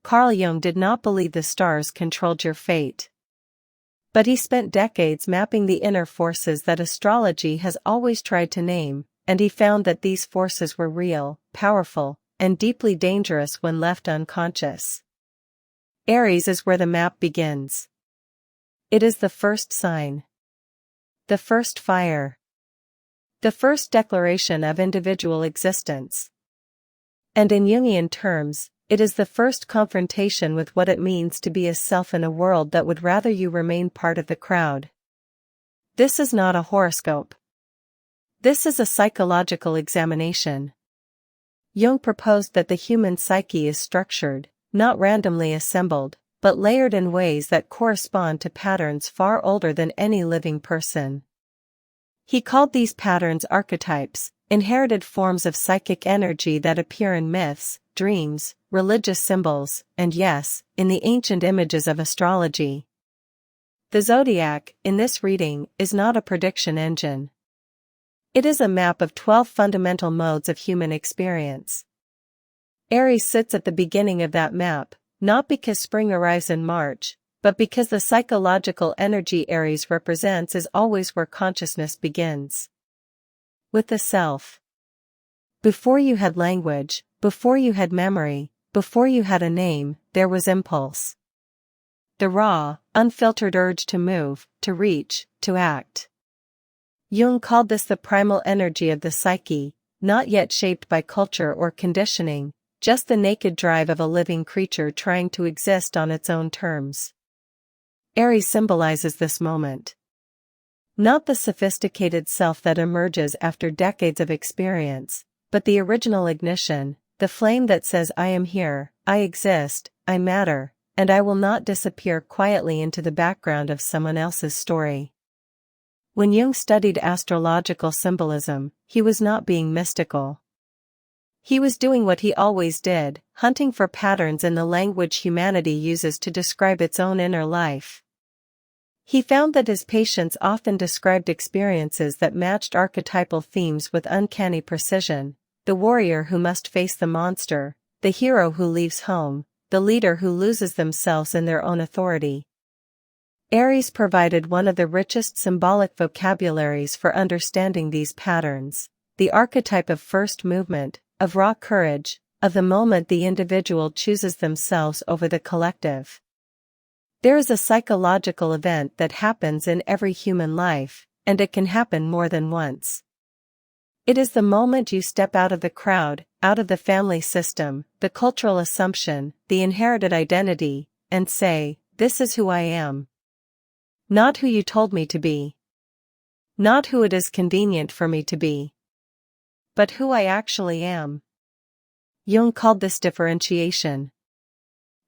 Carl Jung did not believe the stars controlled your fate. But he spent decades mapping the inner forces that astrology has always tried to name, and he found that these forces were real, powerful, and deeply dangerous when left unconscious. Aries is where the map begins. It is the first sign. The first fire. The first declaration of individual existence. And in Jungian terms, it is the first confrontation with what it means to be a self in a world that would rather you remain part of the crowd. This is not a horoscope. This is a psychological examination. Jung proposed that the human psyche is structured, not randomly assembled, but layered in ways that correspond to patterns far older than any living person. He called these patterns archetypes, inherited forms of psychic energy that appear in myths, dreams, religious symbols, and yes, in the ancient images of astrology. The zodiac, in this reading, is not a prediction engine. It is a map of 12 fundamental modes of human experience. Aries sits at the beginning of that map, not because spring arrives in March, but because the psychological energy Aries represents is always where consciousness begins. With the self. Before you had language, before you had memory, before you had a name, there was impulse. The raw, unfiltered urge to move, to reach, to act. Jung called this the primal energy of the psyche, not yet shaped by culture or conditioning, just the naked drive of a living creature trying to exist on its own terms. Aries symbolizes this moment. Not the sophisticated self that emerges after decades of experience, but the original ignition, the flame that says I am here, I exist, I matter, and I will not disappear quietly into the background of someone else's story. When Jung studied astrological symbolism, he was not being mystical. He was doing what he always did, hunting for patterns in the language humanity uses to describe its own inner life. He found that his patients often described experiences that matched archetypal themes with uncanny precision: the warrior who must face the monster, the hero who leaves home, the leader who loses themselves in their own authority. Aries provided one of the richest symbolic vocabularies for understanding these patterns, the archetype of first movement, of raw courage, of the moment the individual chooses themselves over the collective. There is a psychological event that happens in every human life, and it can happen more than once. It is the moment you step out of the crowd, out of the family system, the cultural assumption, the inherited identity, and say, "This is who I am." Not who you told me to be. Not who it is convenient for me to be. But who I actually am. Jung called this differentiation.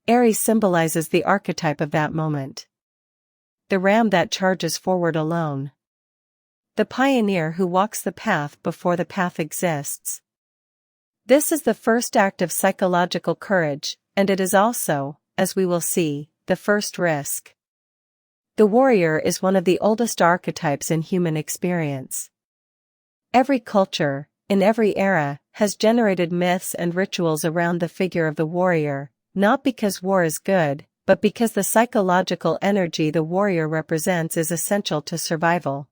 Aries symbolizes the archetype of that moment. The ram that charges forward alone. The pioneer who walks the path before the path exists. This is the first act of psychological courage, and it is also, as we will see, the first risk. The warrior is one of the oldest archetypes in human experience. Every culture, in every era, has generated myths and rituals around the figure of the warrior, not because war is good, but because the psychological energy the warrior represents is essential to survival.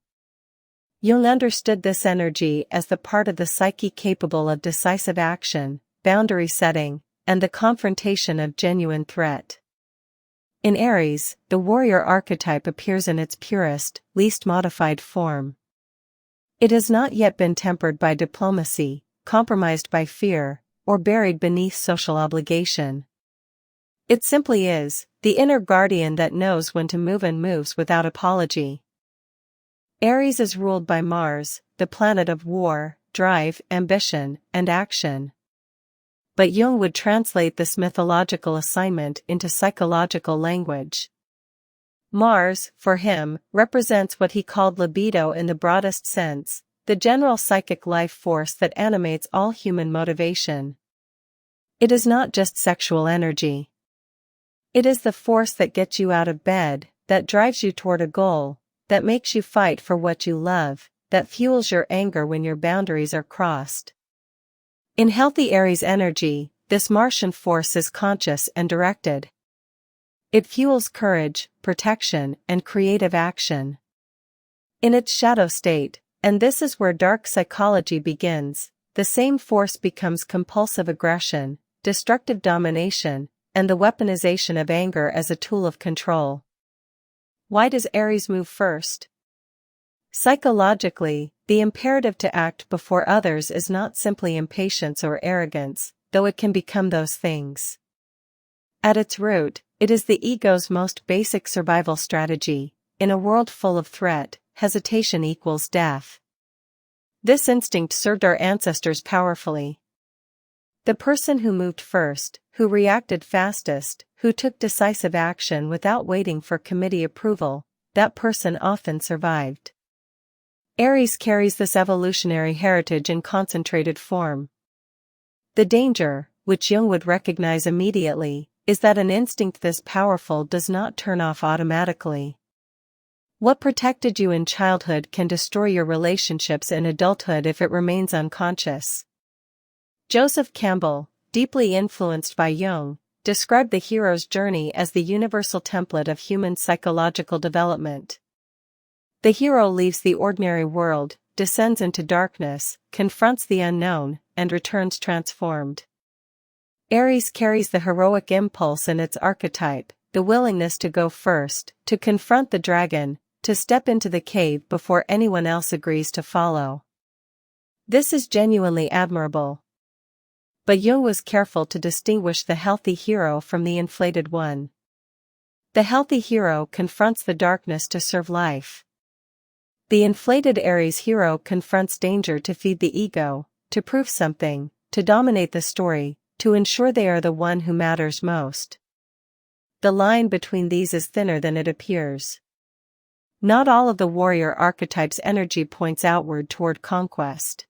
Jung understood this energy as the part of the psyche capable of decisive action, boundary setting, and the confrontation of genuine threat. In Aries, the warrior archetype appears in its purest, least modified form. It has not yet been tempered by diplomacy, compromised by fear, or buried beneath social obligation. It simply is, the inner guardian that knows when to move and moves without apology. Aries is ruled by Mars, the planet of war, drive, ambition, and action. But Jung would translate this mythological assignment into psychological language. Mars, for him, represents what he called libido in the broadest sense, the general psychic life force that animates all human motivation. It is not just sexual energy. It is the force that gets you out of bed, that drives you toward a goal, that makes you fight for what you love, that fuels your anger when your boundaries are crossed. In healthy Aries energy, this Martian force is conscious and directed. It fuels courage, protection, and creative action. In its shadow state, and this is where dark psychology begins, the same force becomes compulsive aggression, destructive domination, and the weaponization of anger as a tool of control. Why does Aries move first? Psychologically, the imperative to act before others is not simply impatience or arrogance, though it can become those things. At its root, it is the ego's most basic survival strategy. In a world full of threat, hesitation equals death. This instinct served our ancestors powerfully. The person who moved first, who reacted fastest, who took decisive action without waiting for committee approval, that person often survived. Aries carries this evolutionary heritage in concentrated form. The danger, which Jung would recognize immediately, is that an instinct this powerful does not turn off automatically. What protected you in childhood can destroy your relationships in adulthood if it remains unconscious. Joseph Campbell, deeply influenced by Jung, described the hero's journey as the universal template of human psychological development. The hero leaves the ordinary world, descends into darkness, confronts the unknown, and returns transformed. Aries carries the heroic impulse in its archetype, the willingness to go first, to confront the dragon, to step into the cave before anyone else agrees to follow. This is genuinely admirable. But Jung was careful to distinguish the healthy hero from the inflated one. The healthy hero confronts the darkness to serve life. The inflated Aries hero confronts danger to feed the ego, to prove something, to dominate the story, to ensure they are the one who matters most. The line between these is thinner than it appears. Not all of the warrior archetype's energy points outward toward conquest.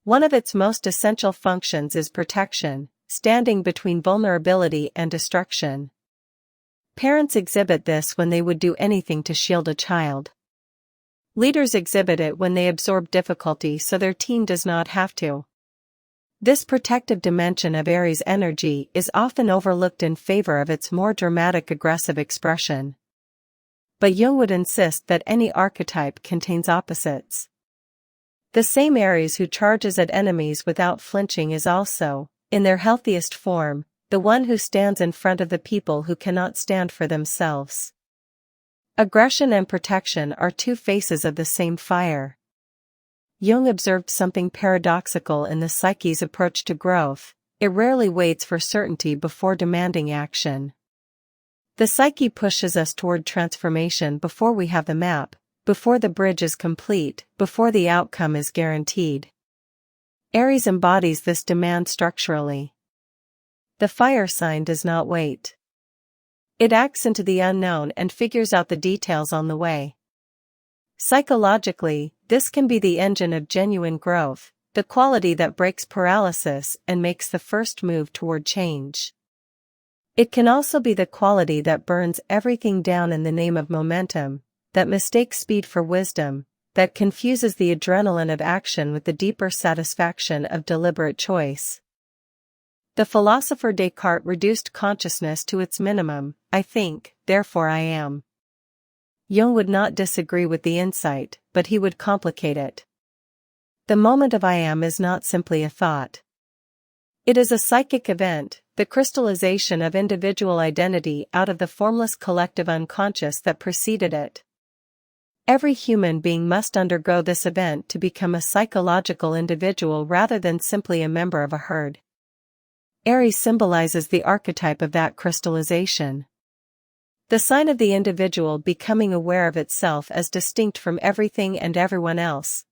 One of its most essential functions is protection, standing between vulnerability and destruction. Parents exhibit this when they would do anything to shield a child. Leaders exhibit it when they absorb difficulty so their team does not have to. This protective dimension of Aries energy is often overlooked in favor of its more dramatic aggressive expression. But Jung would insist that any archetype contains opposites. The same Aries who charges at enemies without flinching is also, in their healthiest form, the one who stands in front of the people who cannot stand for themselves. Aggression and protection are two faces of the same fire. Jung observed something paradoxical in the psyche's approach to growth. It rarely waits for certainty before demanding action. The psyche pushes us toward transformation before we have the map, before the bridge is complete, before the outcome is guaranteed. Aries embodies this demand structurally. The fire sign does not wait. It acts into the unknown and figures out the details on the way. Psychologically, this can be the engine of genuine growth, the quality that breaks paralysis and makes the first move toward change. It can also be the quality that burns everything down in the name of momentum, that mistakes speed for wisdom, that confuses the adrenaline of action with the deeper satisfaction of deliberate choice. The philosopher Descartes reduced consciousness to its minimum: I think, therefore I am. Jung would not disagree with the insight, but he would complicate it. The moment of I am is not simply a thought. It is a psychic event, the crystallization of individual identity out of the formless collective unconscious that preceded it. Every human being must undergo this event to become a psychological individual rather than simply a member of a herd. Aries symbolizes the archetype of that crystallization. The sign of the individual becoming aware of itself as distinct from everything and everyone else.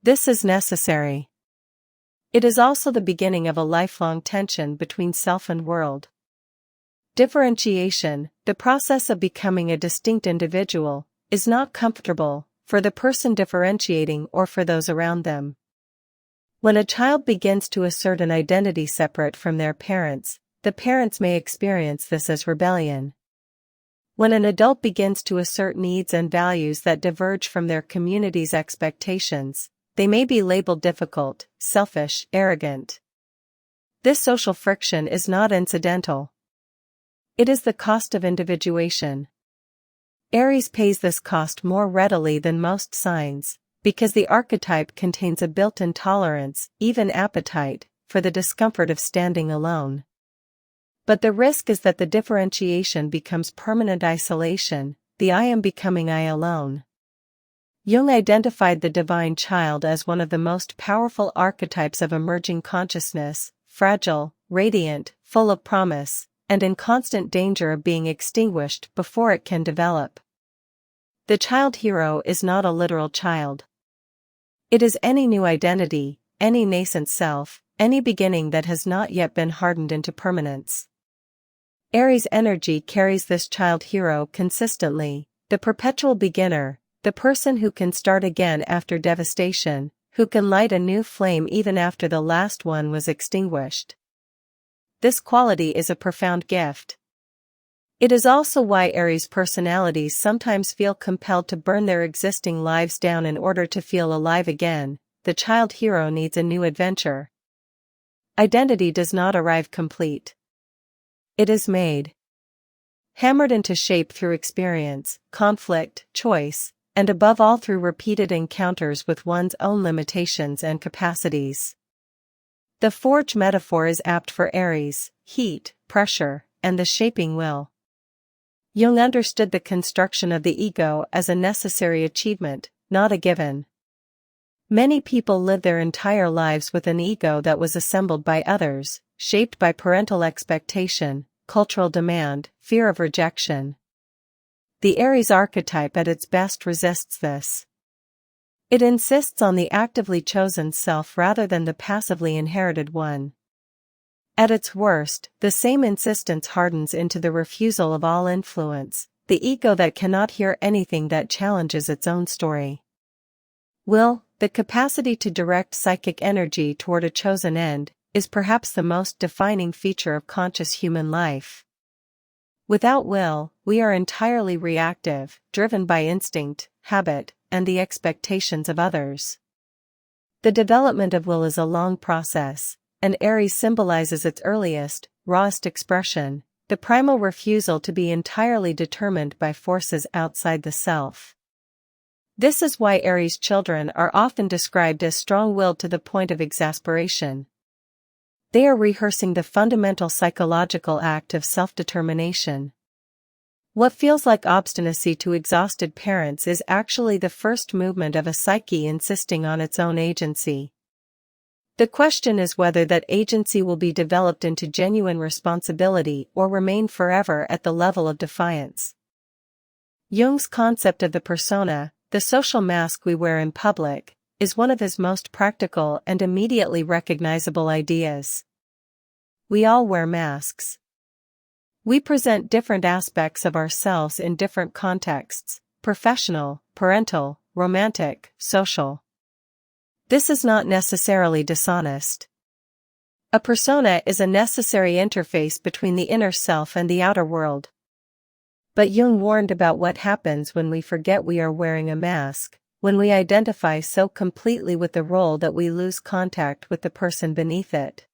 This is necessary. It is also the beginning of a lifelong tension between self and world. Differentiation, the process of becoming a distinct individual, is not comfortable, for the person differentiating or for those around them. When a child begins to assert an identity separate from their parents, the parents may experience this as rebellion. When an adult begins to assert needs and values that diverge from their community's expectations, they may be labeled difficult, selfish, arrogant. This social friction is not incidental. It is the cost of individuation. Aries pays this cost more readily than most signs, because the archetype contains a built-in tolerance, even appetite, for the discomfort of standing alone. But the risk is that the differentiation becomes permanent isolation, the I am becoming I alone. Jung identified the divine child as one of the most powerful archetypes of emerging consciousness, fragile, radiant, full of promise, and in constant danger of being extinguished before it can develop. The child hero is not a literal child. It is any new identity, any nascent self, any beginning that has not yet been hardened into permanence. Aries energy carries this child hero consistently, the perpetual beginner, the person who can start again after devastation, who can light a new flame even after the last one was extinguished. This quality is a profound gift. It is also why Aries personalities sometimes feel compelled to burn their existing lives down in order to feel alive again. The child hero needs a new adventure. Identity does not arrive complete. It is made. Hammered into shape through experience, conflict, choice, and above all through repeated encounters with one's own limitations and capacities. The forge metaphor is apt for Aries: heat, pressure, and the shaping will. Jung understood the construction of the ego as a necessary achievement, not a given. Many people live their entire lives with an ego that was assembled by others, shaped by parental expectation, cultural demand, fear of rejection. The Aries archetype at its best resists this. It insists on the actively chosen self rather than the passively inherited one. At its worst, the same insistence hardens into the refusal of all influence, the ego that cannot hear anything that challenges its own story. Will, the capacity to direct psychic energy toward a chosen end, is perhaps the most defining feature of conscious human life. Without will, we are entirely reactive, driven by instinct, habit, and the expectations of others. The development of will is a long process, and Aries symbolizes its earliest, rawest expression, the primal refusal to be entirely determined by forces outside the self. This is why Aries children are often described as strong-willed to the point of exasperation. They are rehearsing the fundamental psychological act of self-determination. What feels like obstinacy to exhausted parents is actually the first movement of a psyche insisting on its own agency. The question is whether that agency will be developed into genuine responsibility or remain forever at the level of defiance. Jung's concept of the persona, the social mask we wear in public, is one of his most practical and immediately recognizable ideas. We all wear masks. We present different aspects of ourselves in different contexts: professional, parental, romantic, social. This is not necessarily dishonest. A persona is a necessary interface between the inner self and the outer world. But Jung warned about what happens when we forget we are wearing a mask, when we identify so completely with the role that we lose contact with the person beneath it.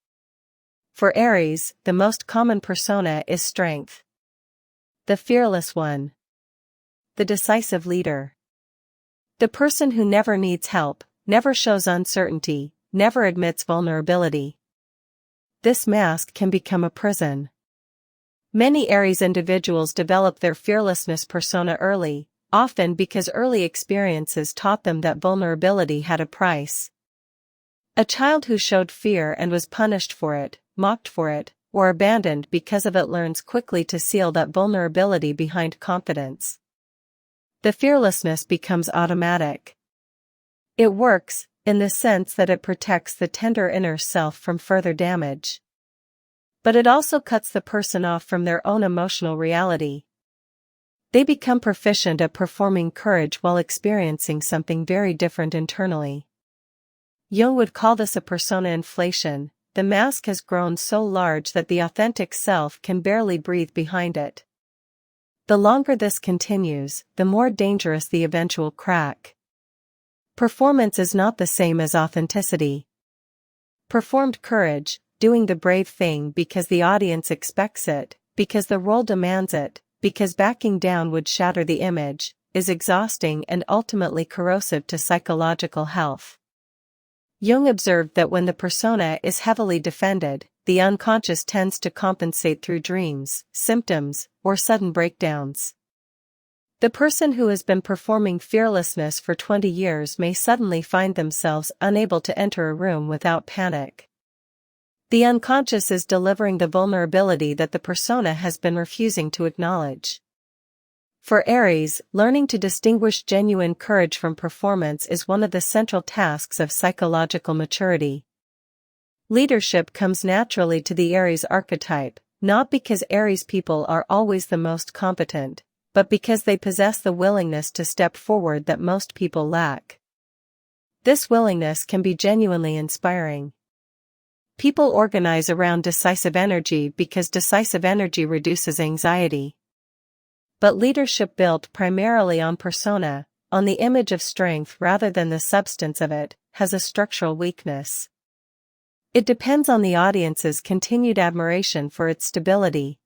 For Aries, the most common persona is strength. The fearless one. The decisive leader. The person who never needs help, never shows uncertainty, never admits vulnerability. This mask can become a prison. Many Aries individuals develop their fearlessness persona early, often because early experiences taught them that vulnerability had a price. A child who showed fear and was punished for it, mocked for it, or abandoned because of it learns quickly to seal that vulnerability behind confidence. The fearlessness becomes automatic. It works, in the sense that it protects the tender inner self from further damage. But it also cuts the person off from their own emotional reality. They become proficient at performing courage while experiencing something very different internally. Jung would call this a persona inflation. The mask has grown so large that the authentic self can barely breathe behind it. The longer this continues, the more dangerous the eventual crack. Performance is not the same as authenticity. Performed courage, doing the brave thing because the audience expects it, because the role demands it, because backing down would shatter the image, is exhausting and ultimately corrosive to psychological health. Jung observed that when the persona is heavily defended, the unconscious tends to compensate through dreams, symptoms, or sudden breakdowns. The person who has been performing fearlessness for 20 years may suddenly find themselves unable to enter a room without panic. The unconscious is delivering the vulnerability that the persona has been refusing to acknowledge. For Aries, learning to distinguish genuine courage from performance is one of the central tasks of psychological maturity. Leadership comes naturally to the Aries archetype, not because Aries people are always the most competent, but because they possess the willingness to step forward that most people lack. This willingness can be genuinely inspiring. People organize around decisive energy because decisive energy reduces anxiety. But leadership built primarily on persona, on the image of strength rather than the substance of it, has a structural weakness. It depends on the audience's continued admiration for its stability.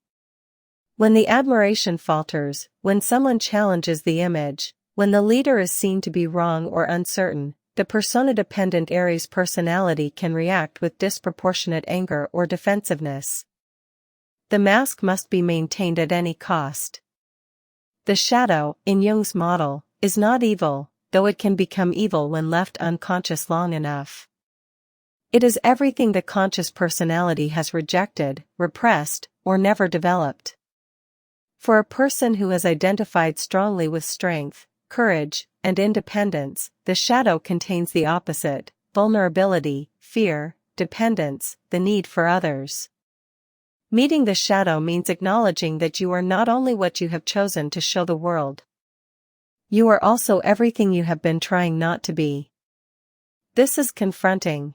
When the admiration falters, when someone challenges the image, when the leader is seen to be wrong or uncertain, the persona-dependent Aries personality can react with disproportionate anger or defensiveness. The mask must be maintained at any cost. The shadow, in Jung's model, is not evil, though it can become evil when left unconscious long enough. It is everything the conscious personality has rejected, repressed, or never developed. For a person who has identified strongly with strength, courage, and independence, the shadow contains the opposite: vulnerability, fear, dependence, the need for others. Meeting the shadow means acknowledging that you are not only what you have chosen to show the world. You are also everything you have been trying not to be. This is confronting.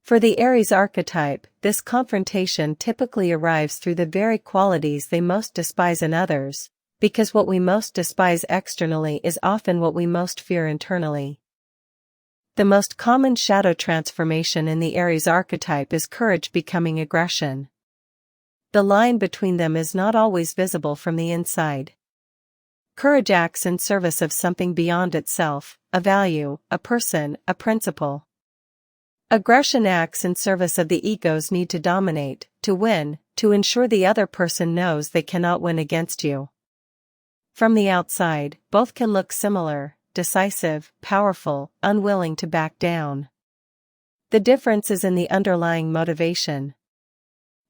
For the Aries archetype, this confrontation typically arrives through the very qualities they most despise in others, because what we most despise externally is often what we most fear internally. The most common shadow transformation in the Aries archetype is courage becoming aggression. The line between them is not always visible from the inside. Courage acts in service of something beyond itself, a value, a person, a principle. Aggression acts in service of the ego's need to dominate, to win, to ensure the other person knows they cannot win against you. From the outside, both can look similar: decisive, powerful, unwilling to back down. The difference is in the underlying motivation.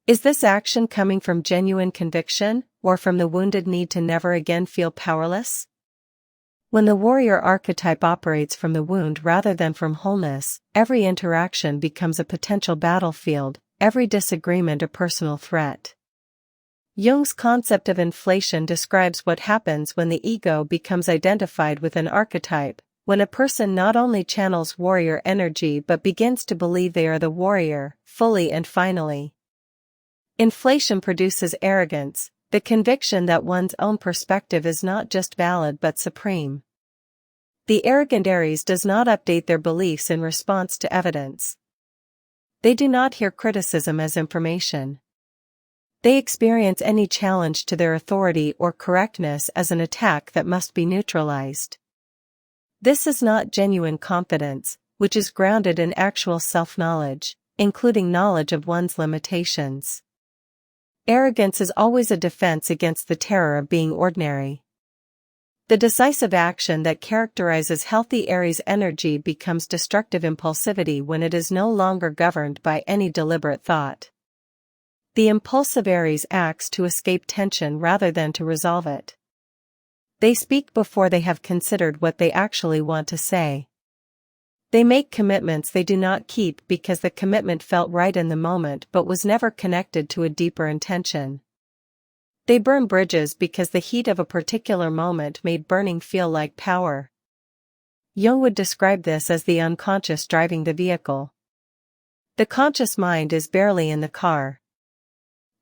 Is this action coming from genuine conviction, or from the wounded need to never again feel powerless? When the warrior archetype operates from the wound rather than from wholeness, every interaction becomes a potential battlefield, every disagreement a personal threat. Jung's concept of inflation describes what happens when the ego becomes identified with an archetype, when a person not only channels warrior energy but begins to believe they are the warrior, fully and finally. Inflation produces arrogance, the conviction that one's own perspective is not just valid but supreme. The arrogant Aries does not update their beliefs in response to evidence. They do not hear criticism as information. They experience any challenge to their authority or correctness as an attack that must be neutralized. This is not genuine confidence, which is grounded in actual self-knowledge, including knowledge of one's limitations. Arrogance is always a defense against the terror of being ordinary. The decisive action that characterizes healthy Aries energy becomes destructive impulsivity when it is no longer governed by any deliberate thought. The impulsive Aries acts to escape tension rather than to resolve it. They speak before they have considered what they actually want to say. They make commitments they do not keep because the commitment felt right in the moment but was never connected to a deeper intention. They burn bridges because the heat of a particular moment made burning feel like power. Jung would describe this as the unconscious driving the vehicle. The conscious mind is barely in the car.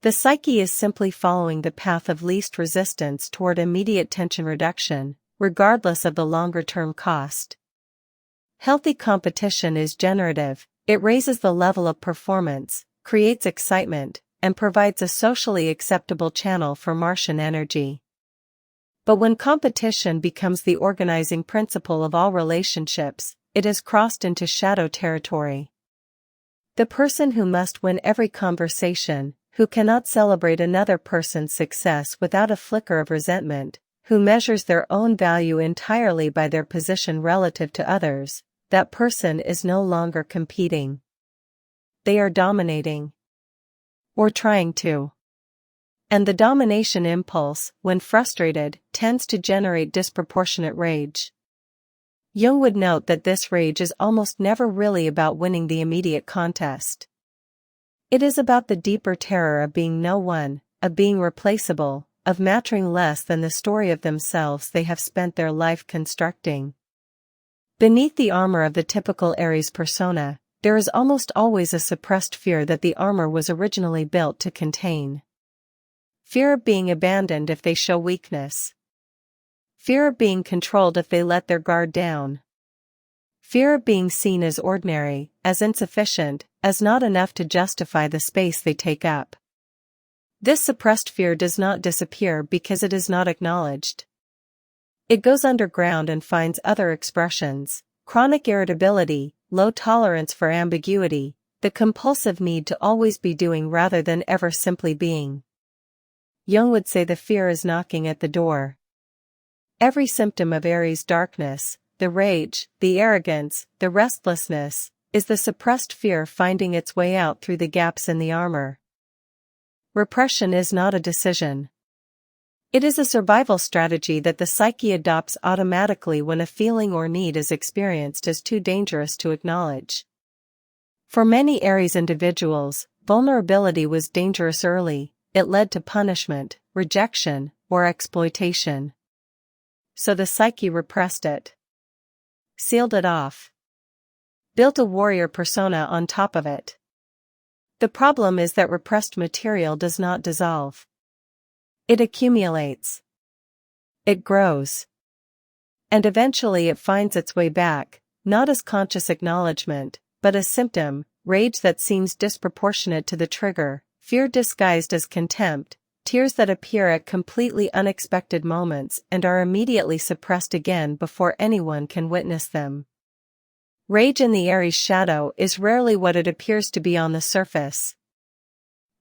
The psyche is simply following the path of least resistance toward immediate tension reduction, regardless of the longer-term cost. Healthy competition is generative, it raises the level of performance, creates excitement, and provides a socially acceptable channel for Martian energy. But when competition becomes the organizing principle of all relationships, it has crossed into shadow territory. The person who must win every conversation, who cannot celebrate another person's success without a flicker of resentment, who measures their own value entirely by their position relative to others, that person is no longer competing. They are dominating. Or trying to. And the domination impulse, when frustrated, tends to generate disproportionate rage. Jung would note that this rage is almost never really about winning the immediate contest. It is about the deeper terror of being no one, of being replaceable, of mattering less than the story of themselves they have spent their life constructing. Beneath the armor of the typical Aries persona, there is almost always a suppressed fear that the armor was originally built to contain. Fear of being abandoned if they show weakness. Fear of being controlled if they let their guard down. Fear of being seen as ordinary, as insufficient, as not enough to justify the space they take up. This suppressed fear does not disappear because it is not acknowledged. It goes underground and finds other expressions: chronic irritability, low tolerance for ambiguity, the compulsive need to always be doing rather than ever simply being. Jung would say the fear is knocking at the door. Every symptom of Aries' darkness, the rage, the arrogance, the restlessness, is the suppressed fear finding its way out through the gaps in the armor. Repression is not a decision. It is a survival strategy that the psyche adopts automatically when a feeling or need is experienced as too dangerous to acknowledge. For many Aries individuals, vulnerability was dangerous early. It led to punishment, rejection, or exploitation. So the psyche repressed it. Sealed it off. Built a warrior persona on top of it. The problem is that repressed material does not dissolve. It accumulates. It grows. And eventually it finds its way back, not as conscious acknowledgement, but as symptom, rage that seems disproportionate to the trigger, fear disguised as contempt, tears that appear at completely unexpected moments and are immediately suppressed again before anyone can witness them. Rage in the Aries shadow is rarely what it appears to be on the surface.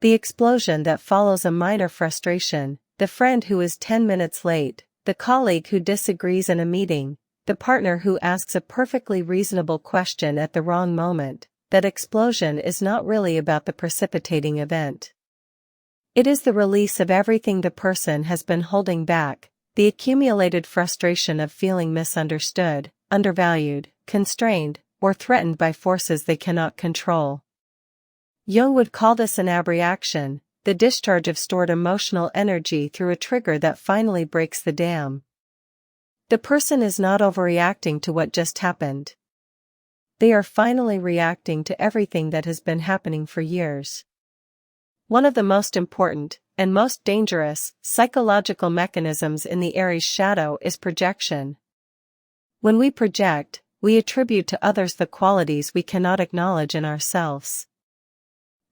The explosion that follows a minor frustration, the friend who is 10 minutes late, the colleague who disagrees in a meeting, the partner who asks a perfectly reasonable question at the wrong moment, that explosion is not really about the precipitating event. It is the release of everything the person has been holding back, the accumulated frustration of feeling misunderstood, undervalued, constrained, or threatened by forces they cannot control. Jung would call this an abreaction, the discharge of stored emotional energy through a trigger that finally breaks the dam. The person is not overreacting to what just happened. They are finally reacting to everything that has been happening for years. One of the most important, and most dangerous, psychological mechanisms in the Aries shadow is projection. When we project, we attribute to others the qualities we cannot acknowledge in ourselves.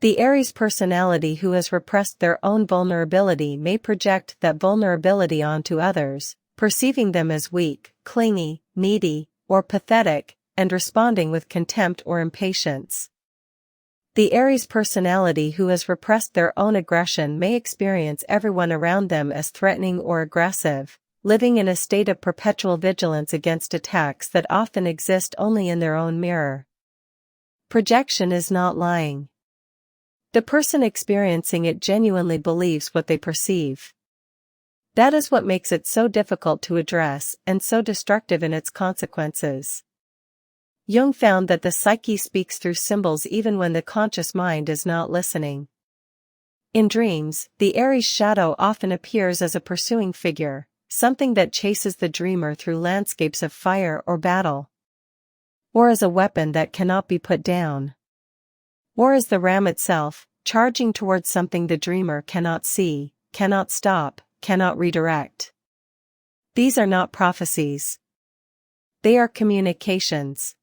The Aries personality who has repressed their own vulnerability may project that vulnerability onto others, perceiving them as weak, clingy, needy, or pathetic, and responding with contempt or impatience. The Aries personality who has repressed their own aggression may experience everyone around them as threatening or aggressive, living in a state of perpetual vigilance against attacks that often exist only in their own mirror. Projection is not lying. The person experiencing it genuinely believes what they perceive. That is what makes it so difficult to address and so destructive in its consequences. Jung found that the psyche speaks through symbols even when the conscious mind is not listening. In dreams, the Aries shadow often appears as a pursuing figure, something that chases the dreamer through landscapes of fire or battle. Or as a weapon that cannot be put down. Or as the ram itself, charging towards something the dreamer cannot see, cannot stop, cannot redirect. These are not prophecies. They are communications.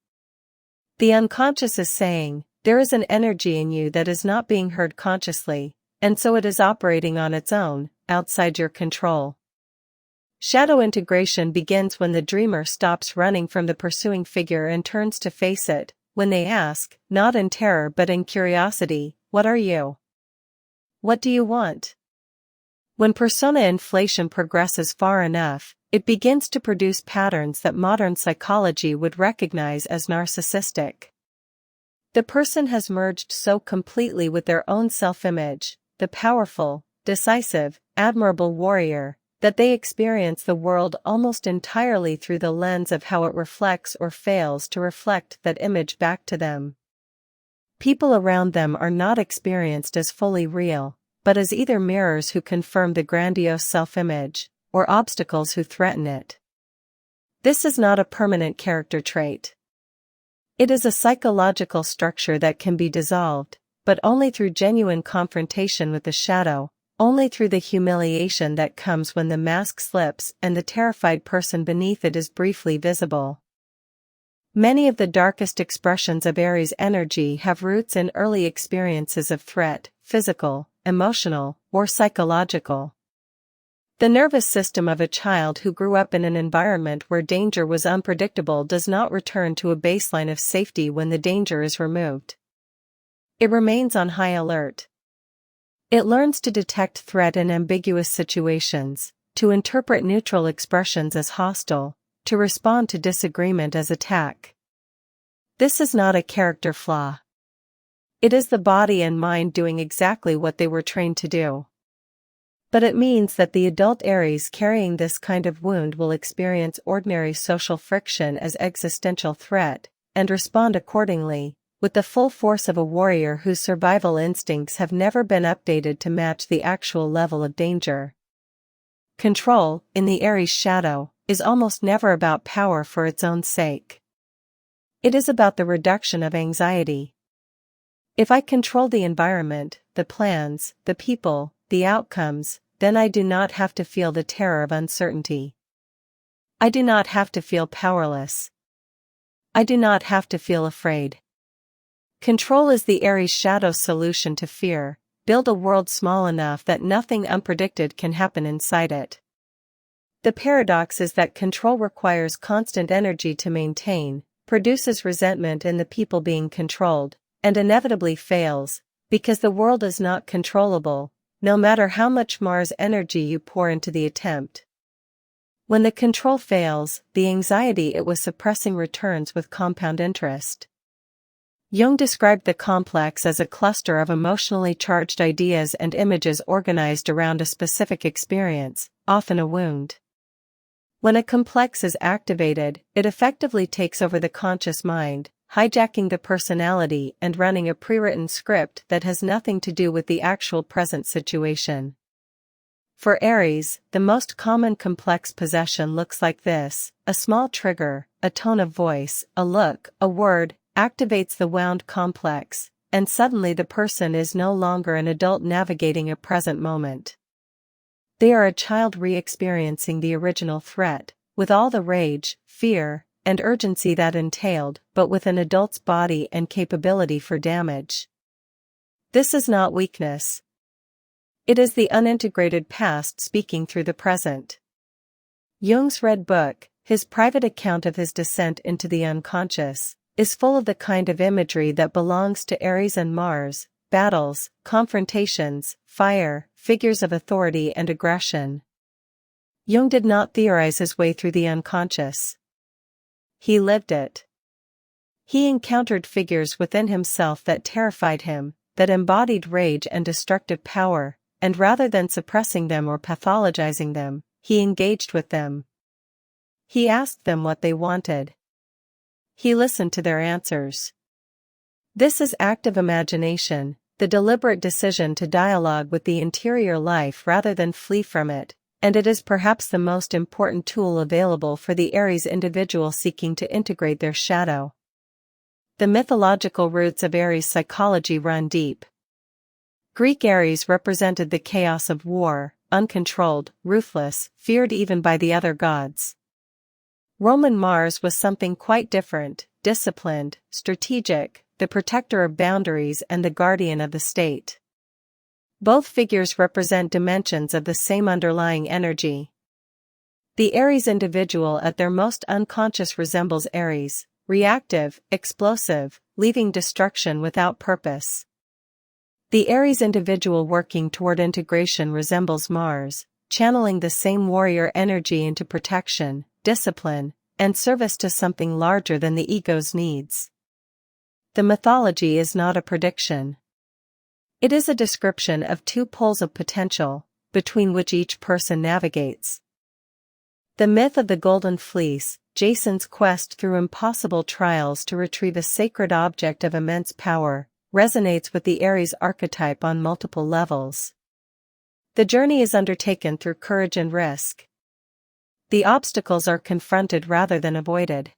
The unconscious is saying, There is an energy in you that is not being heard consciously, and so it is operating on its own, outside your control. Shadow integration begins when the dreamer stops running from the pursuing figure and turns to face it, when they ask, not in terror but in curiosity, "What are you? What do you want?" When persona inflation progresses far enough, it begins to produce patterns that modern psychology would recognize as narcissistic. The person has merged so completely with their own self-image, the powerful, decisive, admirable warrior, that they experience the world almost entirely through the lens of how it reflects or fails to reflect that image back to them. People around them are not experienced as fully real, but as either mirrors who confirm the grandiose self-image, or obstacles who threaten it. This is not a permanent character trait. It is a psychological structure that can be dissolved, but only through genuine confrontation with the shadow, only through the humiliation that comes when the mask slips and the terrified person beneath it is briefly visible. Many of the darkest expressions of Aries energy have roots in early experiences of threat, physical, emotional, or psychological. The nervous system of a child who grew up in an environment where danger was unpredictable does not return to a baseline of safety when the danger is removed. It remains on high alert. It learns to detect threat in ambiguous situations, to interpret neutral expressions as hostile, to respond to disagreement as attack. This is not a character flaw. It is the body and mind doing exactly what they were trained to do. But it means that the adult Aries carrying this kind of wound will experience ordinary social friction as existential threat, and respond accordingly, with the full force of a warrior whose survival instincts have never been updated to match the actual level of danger. Control, in the Aries shadow, is almost never about power for its own sake. It is about the reduction of anxiety. If I control the environment, the plans, the people, the outcomes, then I do not have to feel the terror of uncertainty. I do not have to feel powerless. I do not have to feel afraid. Control is the Aries shadow solution to fear. Build a world small enough that nothing unpredicted can happen inside it. The paradox is that control requires constant energy to maintain, produces resentment in the people being controlled, and inevitably fails, because the world is not controllable, no matter how much Mars energy you pour into the attempt. When the control fails, the anxiety it was suppressing returns with compound interest. Jung described the complex as a cluster of emotionally charged ideas and images organized around a specific experience, often a wound. When a complex is activated, it effectively takes over the conscious mind, hijacking the personality and running a pre-written script that has nothing to do with the actual present situation. For Aries, the most common complex possession looks like this: a small trigger, a tone of voice, a look, a word, activates the wound complex, and suddenly the person is no longer an adult navigating a present moment. They are a child re-experiencing the original threat, with all the rage, fear, and urgency that entailed, but with an adult's body and capability for damage. This is not weakness. It is the unintegrated past speaking through the present. Jung's Red Book, his private account of his descent into the unconscious, is full of the kind of imagery that belongs to Aries and Mars: battles, confrontations, fire, figures of authority and aggression. Jung did not theorize his way through the unconscious. He lived it. He encountered figures within himself that terrified him, that embodied rage and destructive power, and rather than suppressing them or pathologizing them, he engaged with them. He asked them what they wanted. He listened to their answers. This is active imagination, the deliberate decision to dialogue with the interior life rather than flee from it, and it is perhaps the most important tool available for the Aries individual seeking to integrate their shadow. The mythological roots of Aries psychology run deep. Greek Aries represented the chaos of war, uncontrolled, ruthless, feared even by the other gods. Roman Mars was something quite different: disciplined, strategic, the protector of boundaries and the guardian of the state. Both figures represent dimensions of the same underlying energy. The Aries individual at their most unconscious resembles Aries, reactive, explosive, leaving destruction without purpose. The Aries individual working toward integration resembles Mars, channeling the same warrior energy into protection, discipline, and service to something larger than the ego's needs. The mythology is not a prediction. It is a description of two poles of potential, between which each person navigates. The myth of the Golden Fleece, Jason's quest through impossible trials to retrieve a sacred object of immense power, resonates with the Aries archetype on multiple levels. The journey is undertaken through courage and risk. The obstacles are confronted rather than avoided.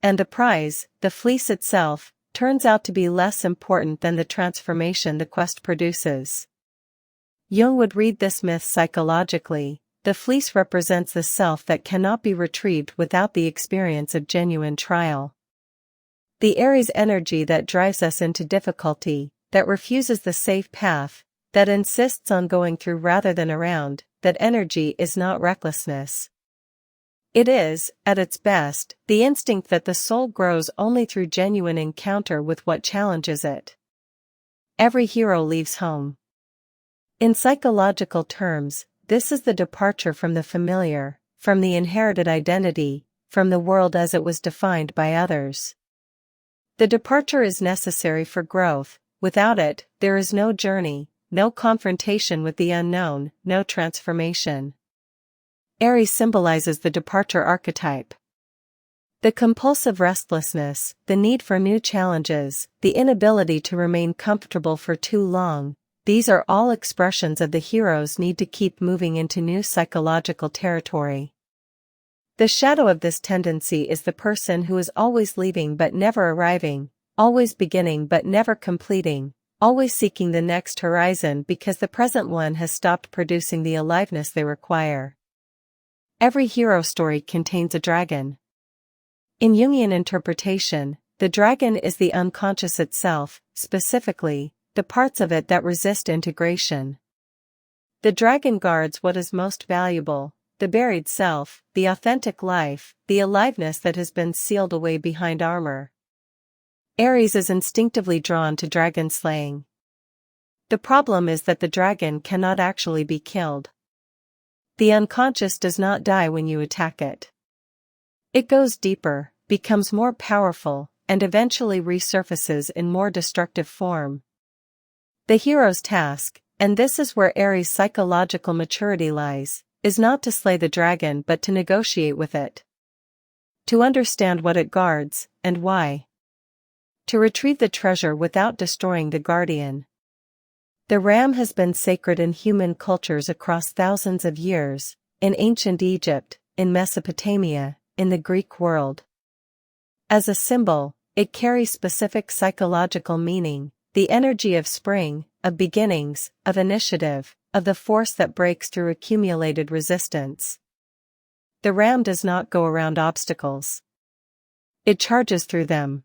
And the prize, the fleece itself, turns out to be less important than the transformation the quest produces. Jung would read this myth psychologically. The fleece represents the self that cannot be retrieved without the experience of genuine trial. The Aries energy that drives us into difficulty, that refuses the safe path, that insists on going through rather than around, that energy is not recklessness. It is, at its best, the instinct that the soul grows only through genuine encounter with what challenges it. Every hero leaves home. In psychological terms, this is the departure from the familiar, from the inherited identity, from the world as it was defined by others. The departure is necessary for growth. Without it, there is no journey, no confrontation with the unknown, no transformation. Aries symbolizes the departure archetype. The compulsive restlessness, the need for new challenges, the inability to remain comfortable for too long, these are all expressions of the hero's need to keep moving into new psychological territory. The shadow of this tendency is the person who is always leaving but never arriving, always beginning but never completing, always seeking the next horizon because the present one has stopped producing the aliveness they require. Every hero story contains a dragon. In Jungian interpretation, the dragon is the unconscious itself, specifically, the parts of it that resist integration. The dragon guards what is most valuable, the buried self, the authentic life, the aliveness that has been sealed away behind armor. Aries is instinctively drawn to dragon slaying. The problem is that the dragon cannot actually be killed. The unconscious does not die when you attack it. It goes deeper, becomes more powerful, and eventually resurfaces in more destructive form. The hero's task, and this is where Aries' psychological maturity lies, is not to slay the dragon but to negotiate with it. To understand what it guards, and why. To retrieve the treasure without destroying the guardian. The ram has been sacred in human cultures across thousands of years, in ancient Egypt, in Mesopotamia, in the Greek world. As a symbol, it carries specific psychological meaning, the energy of spring, of beginnings, of initiative, of the force that breaks through accumulated resistance. The ram does not go around obstacles. It charges through them.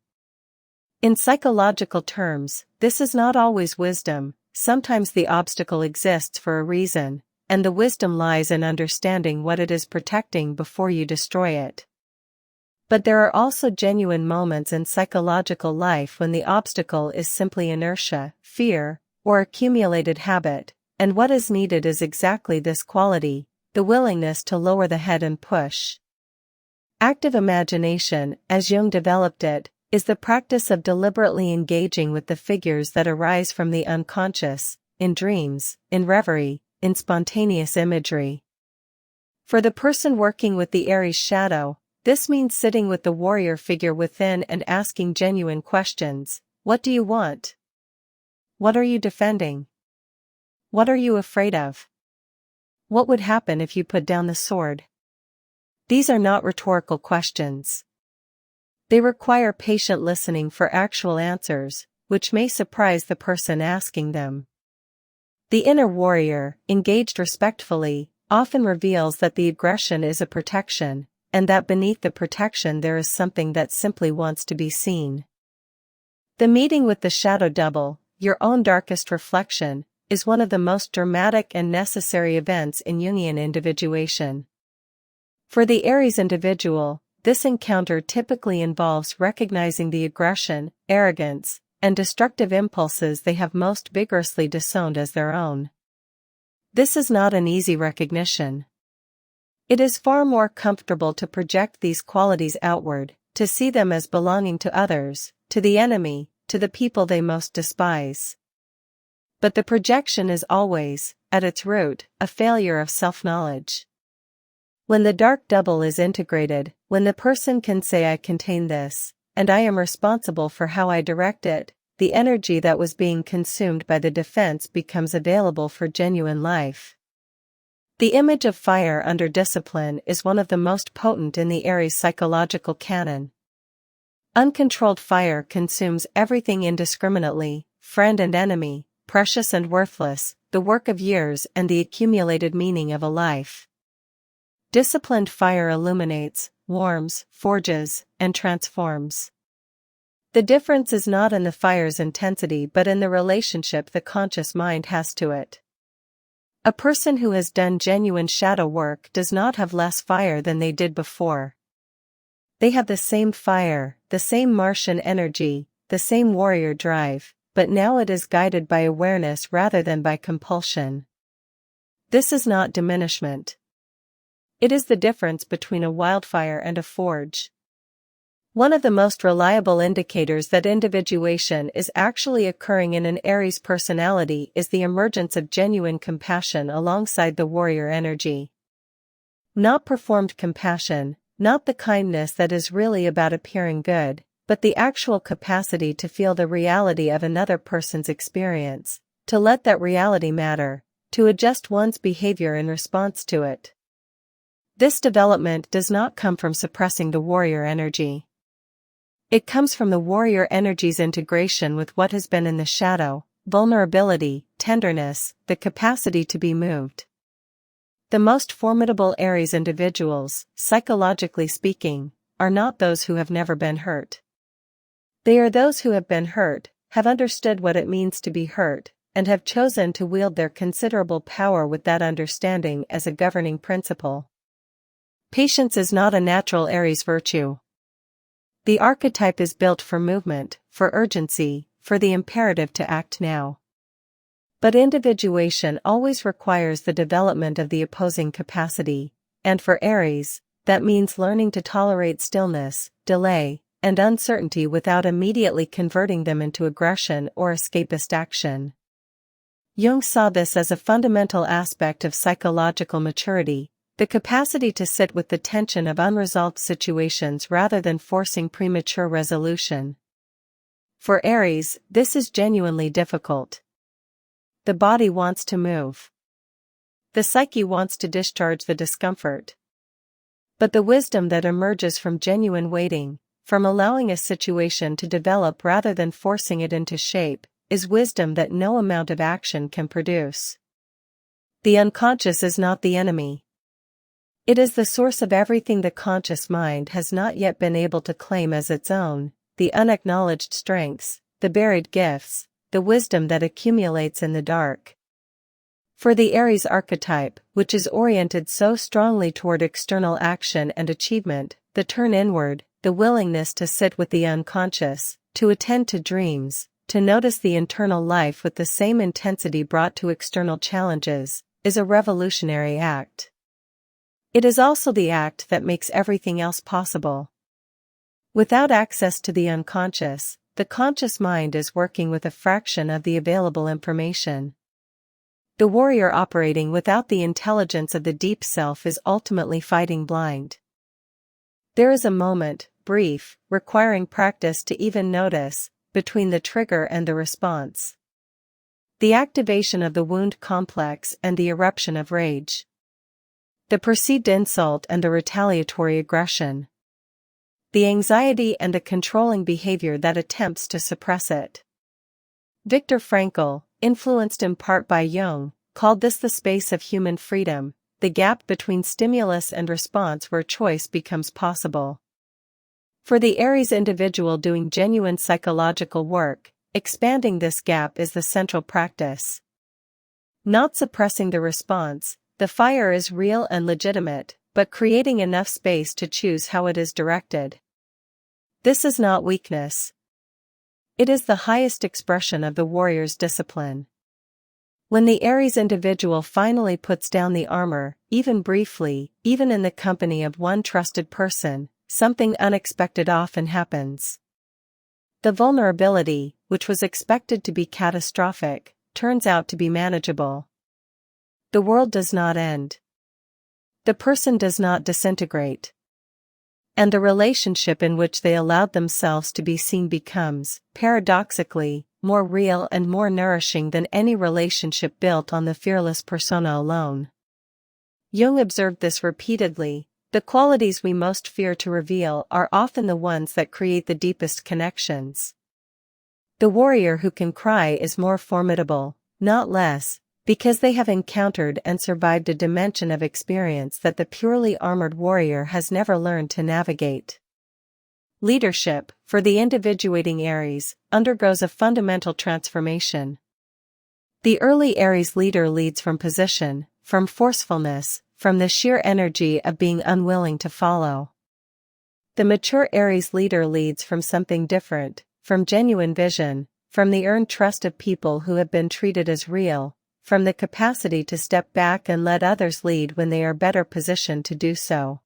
In psychological terms, this is not always wisdom. Sometimes the obstacle exists for a reason, and the wisdom lies in understanding what it is protecting before you destroy it. But there are also genuine moments in psychological life when the obstacle is simply inertia, fear, or accumulated habit, and what is needed is exactly this quality, the willingness to lower the head and push. Active imagination, as Jung developed it, is the practice of deliberately engaging with the figures that arise from the unconscious, in dreams, in reverie, in spontaneous imagery. For the person working with the Aries shadow, this means sitting with the warrior figure within and asking genuine questions. What do you want? What are you defending? What are you afraid of? What would happen if you put down the sword? These are not rhetorical questions. They require patient listening for actual answers, which may surprise the person asking them. The inner warrior, engaged respectfully, often reveals that the aggression is a protection, and that beneath the protection there is something that simply wants to be seen. The meeting with the shadow double, your own darkest reflection, is one of the most dramatic and necessary events in Jungian individuation. For the Aries individual, this encounter typically involves recognizing the aggression, arrogance, and destructive impulses they have most vigorously disowned as their own. This is not an easy recognition. It is far more comfortable to project these qualities outward, to see them as belonging to others, to the enemy, to the people they most despise. But the projection is always, at its root, a failure of self-knowledge. When the dark double is integrated, when the person can say I contain this, and I am responsible for how I direct it, the energy that was being consumed by the defense becomes available for genuine life. The image of fire under discipline is one of the most potent in the Aries psychological canon. Uncontrolled fire consumes everything indiscriminately, friend and enemy, precious and worthless, the work of years and the accumulated meaning of a life. Disciplined fire illuminates, warms, forges, and transforms. The difference is not in the fire's intensity but in the relationship the conscious mind has to it. A person who has done genuine shadow work does not have less fire than they did before. They have the same fire, the same Martian energy, the same warrior drive, but now it is guided by awareness rather than by compulsion. This is not diminishment. It is the difference between a wildfire and a forge. One of the most reliable indicators that individuation is actually occurring in an Aries personality is the emergence of genuine compassion alongside the warrior energy. Not performed compassion, not the kindness that is really about appearing good, but the actual capacity to feel the reality of another person's experience, to let that reality matter, to adjust one's behavior in response to it. This development does not come from suppressing the warrior energy. It comes from the warrior energy's integration with what has been in the shadow, vulnerability, tenderness, the capacity to be moved. The most formidable Aries individuals, psychologically speaking, are not those who have never been hurt. They are those who have been hurt, have understood what it means to be hurt, and have chosen to wield their considerable power with that understanding as a governing principle. Patience is not a natural Aries virtue. The archetype is built for movement, for urgency, for the imperative to act now. But individuation always requires the development of the opposing capacity, and for Aries, that means learning to tolerate stillness, delay, and uncertainty without immediately converting them into aggression or escapist action. Jung saw this as a fundamental aspect of psychological maturity, the capacity to sit with the tension of unresolved situations rather than forcing premature resolution. For Aries, this is genuinely difficult. The body wants to move. The psyche wants to discharge the discomfort. But the wisdom that emerges from genuine waiting, from allowing a situation to develop rather than forcing it into shape, is wisdom that no amount of action can produce. The unconscious is not the enemy. It is the source of everything the conscious mind has not yet been able to claim as its own, the unacknowledged strengths, the buried gifts, the wisdom that accumulates in the dark. For the Aries archetype, which is oriented so strongly toward external action and achievement, the turn inward, the willingness to sit with the unconscious, to attend to dreams, to notice the internal life with the same intensity brought to external challenges, is a revolutionary act. It is also the act that makes everything else possible. Without access to the unconscious, the conscious mind is working with a fraction of the available information. The warrior operating without the intelligence of the deep self is ultimately fighting blind. There is a moment, brief, requiring practice to even notice, between the trigger and the response. The activation of the wound complex and the eruption of rage. The perceived insult and the retaliatory aggression. The anxiety and the controlling behavior that attempts to suppress it. Viktor Frankl, influenced in part by Jung, called this the space of human freedom, the gap between stimulus and response where choice becomes possible. For the Aries individual doing genuine psychological work, expanding this gap is the central practice. Not suppressing the response, the fire is real and legitimate, but creating enough space to choose how it is directed. This is not weakness. It is the highest expression of the warrior's discipline. When the Aries individual finally puts down the armor, even briefly, even in the company of one trusted person, something unexpected often happens. The vulnerability, which was expected to be catastrophic, turns out to be manageable. The world does not end. The person does not disintegrate. And the relationship in which they allowed themselves to be seen becomes, paradoxically, more real and more nourishing than any relationship built on the fearless persona alone. Jung observed this repeatedly. The qualities we most fear to reveal are often the ones that create the deepest connections. The warrior who can cry is more formidable, not less, because they have encountered and survived a dimension of experience that the purely armored warrior has never learned to navigate. Leadership, for the individuating Aries, undergoes a fundamental transformation. The early Aries leader leads from position, from forcefulness, from the sheer energy of being unwilling to follow. The mature Aries leader leads from something different, from genuine vision, from the earned trust of people who have been treated as real, from the capacity to step back and let others lead when they are better positioned to do so.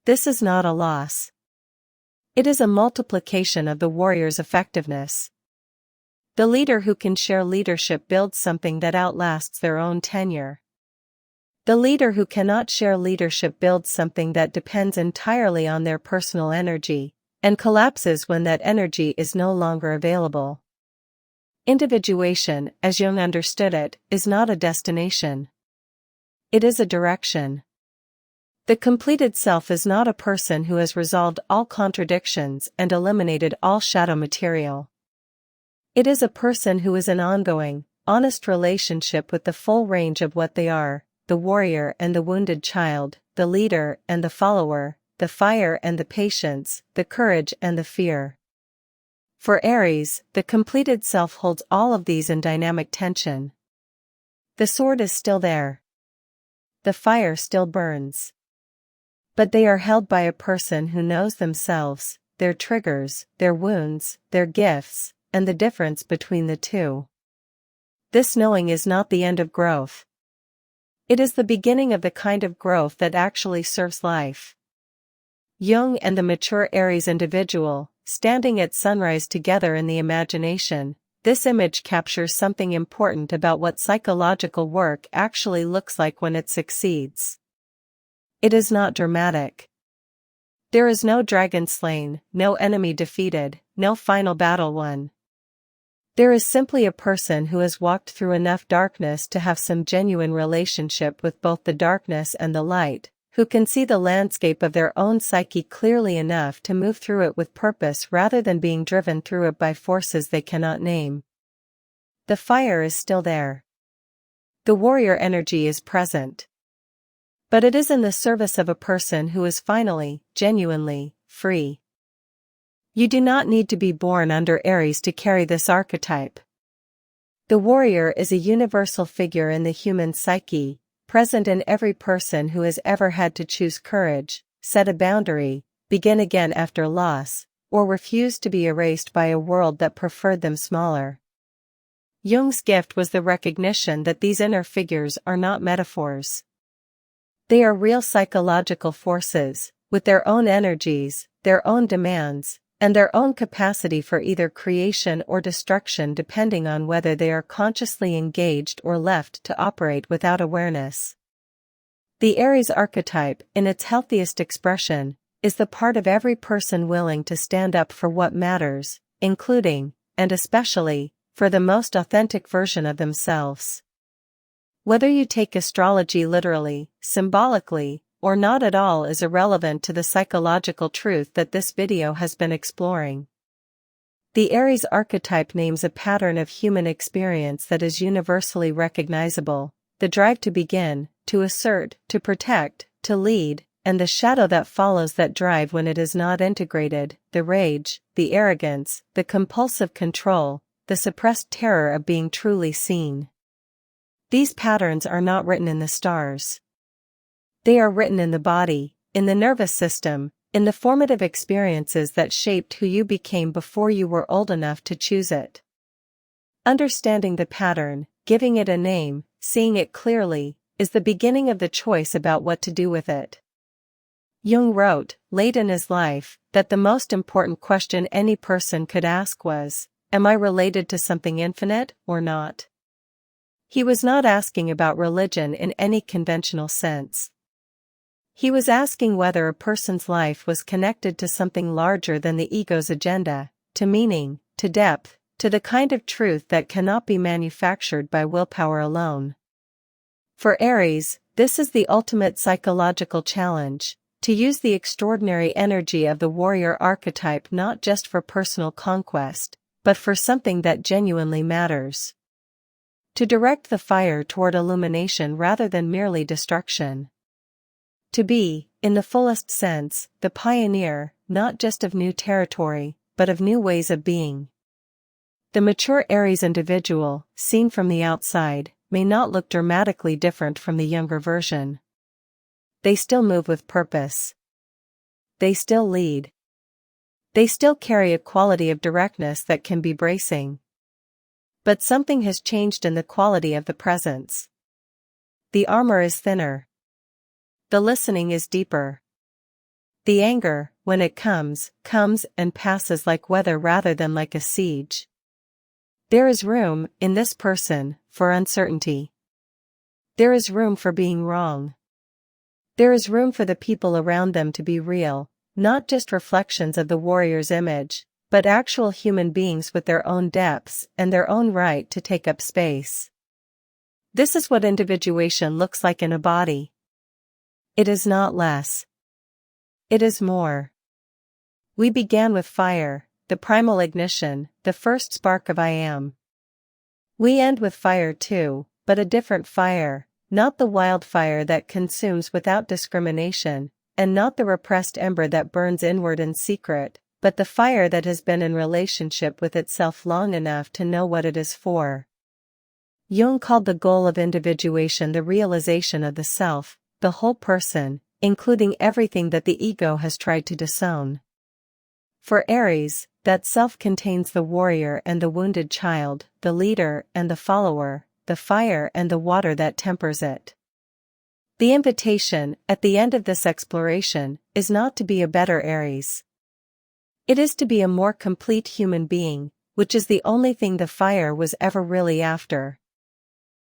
This is not a loss. It is a multiplication of the warrior's effectiveness. The leader who can share leadership builds something that outlasts their own tenure. The leader who cannot share leadership builds something that depends entirely on their personal energy, and collapses when that energy is no longer available. Individuation, as Jung understood it, is not a destination. It is a direction. The completed self is not a person who has resolved all contradictions and eliminated all shadow material. It is a person who is in ongoing, honest relationship with the full range of what they are, the warrior and the wounded child, the leader and the follower, the fire and the patience, the courage and the fear. For Aries, the completed self holds all of these in dynamic tension. The sword is still there. The fire still burns. But they are held by a person who knows themselves, their triggers, their wounds, their gifts, and the difference between the two. This knowing is not the end of growth. It is the beginning of the kind of growth that actually serves life. Jung and the mature Aries individual, standing at sunrise together in the imagination, this image captures something important about what psychological work actually looks like when it succeeds. It is not dramatic. There is no dragon slain, no enemy defeated, no final battle won. There is simply a person who has walked through enough darkness to have some genuine relationship with both the darkness and the light, who can see the landscape of their own psyche clearly enough to move through it with purpose rather than being driven through it by forces they cannot name. The fire is still there. The warrior energy is present. But it is in the service of a person who is finally, genuinely, free. You do not need to be born under Aries to carry this archetype. The warrior is a universal figure in the human psyche, present in every person who has ever had to choose courage, set a boundary, begin again after loss, or refuse to be erased by a world that preferred them smaller. Jung's gift was the recognition that these inner figures are not metaphors. They are real psychological forces, with their own energies, their own demands, and their own capacity for either creation or destruction depending on whether they are consciously engaged or left to operate without awareness. The Aries archetype, in its healthiest expression, is the part of every person willing to stand up for what matters, including, and especially, for the most authentic version of themselves. Whether you take astrology literally, symbolically, or not at all is irrelevant to the psychological truth that this video has been exploring. The Aries archetype names a pattern of human experience that is universally recognizable: the drive to begin, to assert, to protect, to lead, and the shadow that follows that drive when it is not integrated, the rage, the arrogance, the compulsive control, the suppressed terror of being truly seen. These patterns are not written in the stars. They are written in the body, in the nervous system, in the formative experiences that shaped who you became before you were old enough to choose it. Understanding the pattern, giving it a name, seeing it clearly, is the beginning of the choice about what to do with it. Jung wrote, late in his life, that the most important question any person could ask was, am I related to something infinite or not? He was not asking about religion in any conventional sense. He was asking whether a person's life was connected to something larger than the ego's agenda, to meaning, to depth, to the kind of truth that cannot be manufactured by willpower alone. For Aries, this is the ultimate psychological challenge, to use the extraordinary energy of the warrior archetype not just for personal conquest, but for something that genuinely matters. To direct the fire toward illumination rather than merely destruction. To be, in the fullest sense, the pioneer, not just of new territory, but of new ways of being. The mature Aries individual, seen from the outside, may not look dramatically different from the younger version. They still move with purpose. They still lead. They still carry a quality of directness that can be bracing. But something has changed in the quality of the presence. The armor is thinner. The listening is deeper. The anger, when it comes and passes like weather rather than like a siege. There is room, in this person, for uncertainty. There is room for being wrong. There is room for the people around them to be real, not just reflections of the warrior's image, but actual human beings with their own depths and their own right to take up space. This is what individuation looks like in a body. It is not less. It is more. We began with fire, the primal ignition, the first spark of I am. We end with fire too, but a different fire, not the wildfire that consumes without discrimination, and not the repressed ember that burns inward in secret, but the fire that has been in relationship with itself long enough to know what it is for. Jung called the goal of individuation the realization of the self, the whole person, including everything that the ego has tried to disown. For Aries, that self contains the warrior and the wounded child, the leader and the follower, the fire and the water that tempers it. The invitation, at the end of this exploration, is not to be a better Aries. It is to be a more complete human being, which is the only thing the fire was ever really after.